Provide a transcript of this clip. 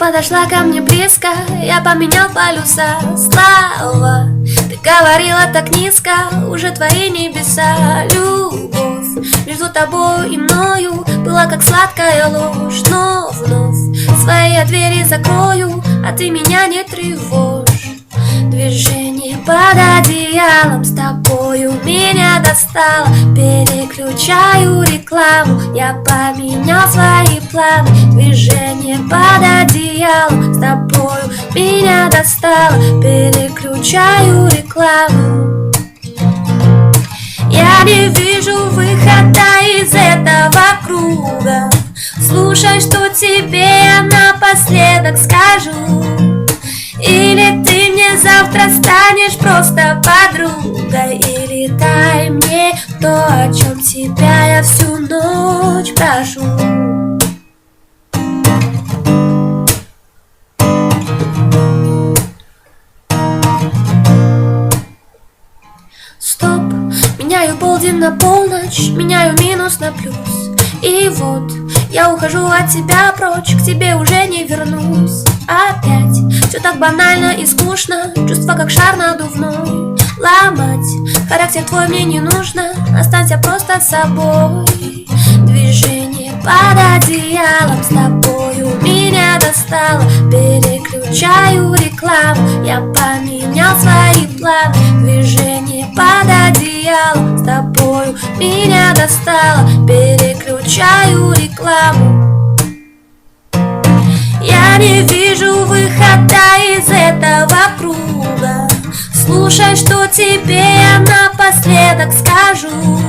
подошла ко мне близко, я поменял полюса. Слава, ты говорила так низко, уже твои небеса. Любовь между тобой и мною была как сладкая ложь. Но вновь свои я двери закрою, а ты меня не тревожь. Движение под одеялом с тобою меня достало. Переключаю рекламу, я поменял свои планы. Движение под одеялом с тобою меня достало. Переключаю рекламу. Я не вижу выхода из этого круга. Слушай, что тебе я напоследок скажу. Или ты мне завтра станешь просто подругой, или дай мне то, о чем тебя я всю ночь прошу. Стоп, меняю полдень на полночь, меняю минус на плюс. И вот я ухожу от тебя прочь, к тебе уже не вернусь. Опять все так банально и скучно, чувства как шар надувной. Ломать характер твой мне не нужно, останься просто собой. Движение под одеялом с тобою меня достало. Переключаю рекламу, я поменял свои планы. Движение под одеялом с тобою меня достало. Переключаю рекламу. Я не вижу выхода из этого круга. Слушай, что тебе я напоследок скажу.